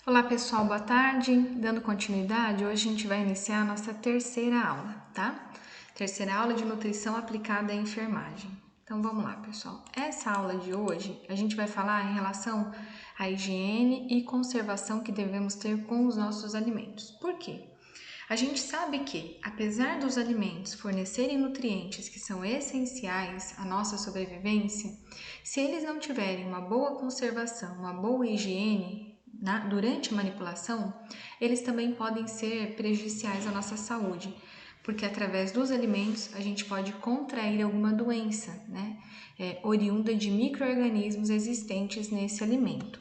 Olá pessoal, boa tarde. Dando continuidade, hoje a gente vai iniciar a nossa terceira aula, tá? Terceira aula de nutrição aplicada à enfermagem. Então vamos lá, pessoal. Essa aula de hoje a gente vai falar em relação à higiene e conservação que devemos ter com os nossos alimentos. Por quê? A gente sabe que, apesar dos alimentos fornecerem nutrientes que são essenciais à nossa sobrevivência, se eles não tiverem uma boa conservação, uma boa higiene durante a manipulação, eles também podem ser prejudiciais à nossa saúde, porque através dos alimentos a gente pode contrair alguma doença, oriunda de micro-organismos existentes nesse alimento.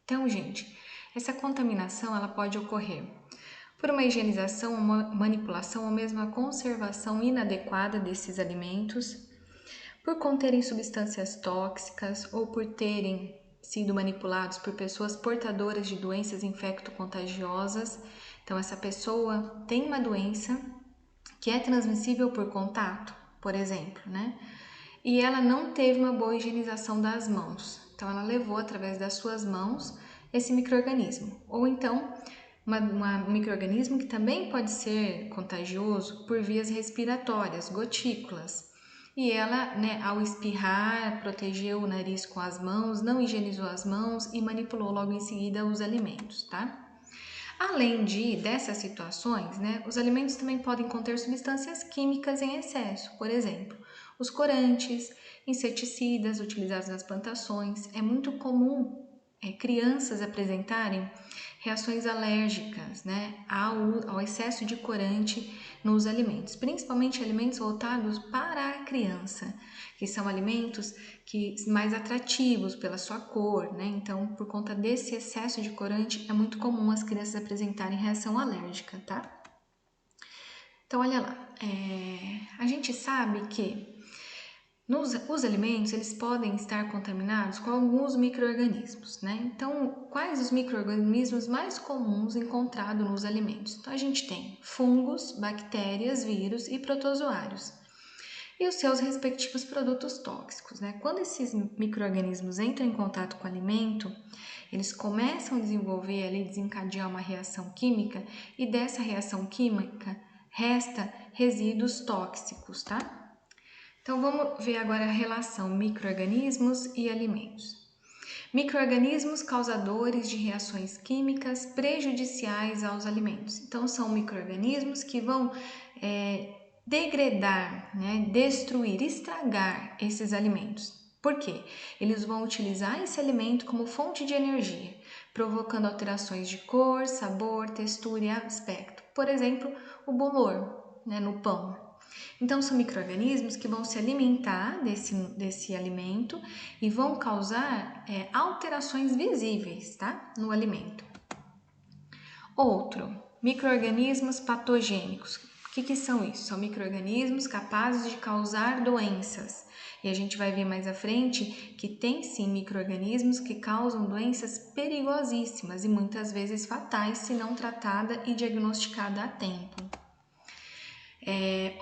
Então, gente, essa contaminação ela pode ocorrer por uma higienização, uma manipulação ou mesmo a conservação inadequada desses alimentos, por conterem substâncias tóxicas ou por terem sido manipulados por pessoas portadoras de doenças infecto-contagiosas. Então, essa pessoa tem uma doença que é transmissível por contato, por exemplo, E ela não teve uma boa higienização das mãos. Então, ela levou através das suas mãos esse micro-organismo. Ou então, um micro-organismo que também pode ser contagioso por vias respiratórias, gotículas. E ela, ao espirrar, protegeu o nariz com as mãos, não higienizou as mãos e manipulou logo em seguida os alimentos, tá? Além dessas situações, os alimentos também podem conter substâncias químicas em excesso, por exemplo, os corantes, inseticidas utilizados nas plantações. É muito comum crianças apresentarem reações alérgicas ao excesso de corante nos alimentos, principalmente alimentos voltados para a criança, que são alimentos mais atrativos pela sua cor, Então, por conta desse excesso de corante, é muito comum as crianças apresentarem reação alérgica, tá? Então, olha lá, a gente sabe que os alimentos, eles podem estar contaminados com alguns micro-organismos, Então, quais os micro-organismos mais comuns encontrados nos alimentos? Então, a gente tem fungos, bactérias, vírus e protozoários e os seus respectivos produtos tóxicos, Quando esses micro-organismos entram em contato com o alimento, eles começam a desenvolver ali, desencadear uma reação química e dessa reação química resta resíduos tóxicos, tá? Então, vamos ver agora a relação micro-organismos e alimentos. Micro-organismos causadores de reações químicas prejudiciais aos alimentos. Então, são micro-organismos que vão degradar, destruir, estragar esses alimentos. Por quê? Eles vão utilizar esse alimento como fonte de energia, provocando alterações de cor, sabor, textura e aspecto. Por exemplo, o bolor no pão. Então, são micro-organismos que vão se alimentar desse alimento e vão causar alterações visíveis, no alimento. Outro, micro-organismos patogênicos. O que são isso? São micro-organismos capazes de causar doenças. E a gente vai ver mais à frente que tem sim micro-organismos que causam doenças perigosíssimas e muitas vezes fatais se não tratada e diagnosticada a tempo.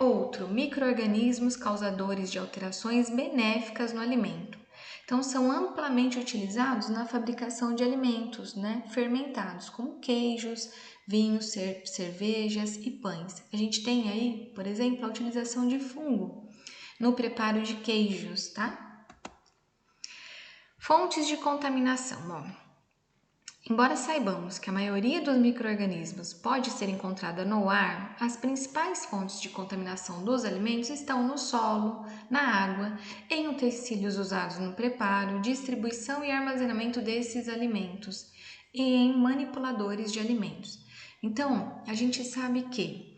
Outro, micro-organismos causadores de alterações benéficas no alimento. Então, são amplamente utilizados na fabricação de alimentos, fermentados, como queijos, vinhos, cervejas e pães. A gente tem aí, por exemplo, a utilização de fungo no preparo de queijos, tá? Fontes de contaminação, Embora saibamos que a maioria dos micro-organismos pode ser encontrada no ar, as principais fontes de contaminação dos alimentos estão no solo, na água, em utensílios usados no preparo, distribuição e armazenamento desses alimentos e em manipuladores de alimentos. Então, a gente sabe que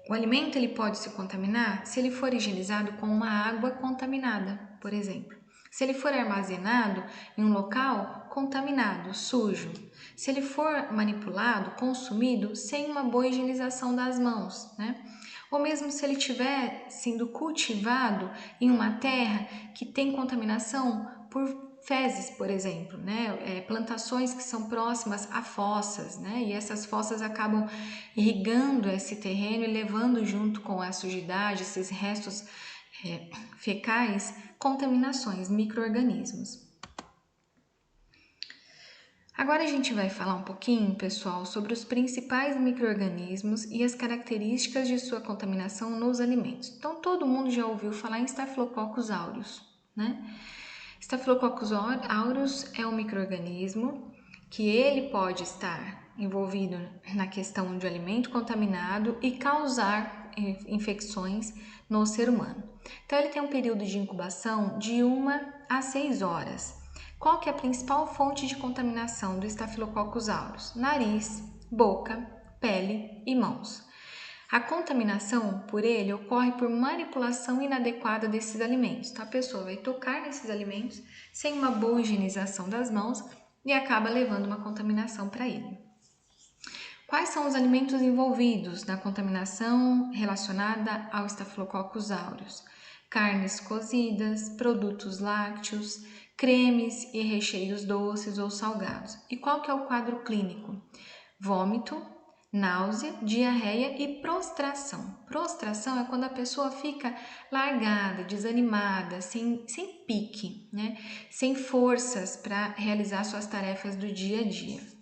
o alimento ele pode se contaminar se ele for higienizado com uma água contaminada, por exemplo. Se ele for armazenado em um local contaminado, sujo. Se ele for manipulado, consumido sem uma boa higienização das mãos, Ou mesmo se ele estiver sendo cultivado em uma terra que tem contaminação por fezes, por exemplo, plantações que são próximas a fossas, E essas fossas acabam irrigando esse terreno e levando junto com a sujidade, esses restos fecais, contaminações, micro-organismos. Agora a gente vai falar um pouquinho, pessoal, sobre os principais micro-organismos e as características de sua contaminação nos alimentos. Então, todo mundo já ouviu falar em Staphylococcus aureus, né? Staphylococcus aureus é um micro-organismo que ele pode estar envolvido na questão de alimento contaminado e causar infecções no ser humano. Então, ele tem um período de incubação de 1 a 6 horas. Qual que é a principal fonte de contaminação do Staphylococcus aureus? Nariz, boca, pele e mãos. A contaminação por ele ocorre por manipulação inadequada desses alimentos. Então, a pessoa vai tocar nesses alimentos sem uma boa higienização das mãos e acaba levando uma contaminação para ele. Quais são os alimentos envolvidos na contaminação relacionada ao Staphylococcus aureus? Carnes cozidas, produtos lácteos, cremes e recheios doces ou salgados. E qual que é o quadro clínico? Vômito, náusea, diarreia e prostração. Prostração é quando a pessoa fica largada, desanimada, sem pique, né? Sem forças para realizar suas tarefas do dia a dia.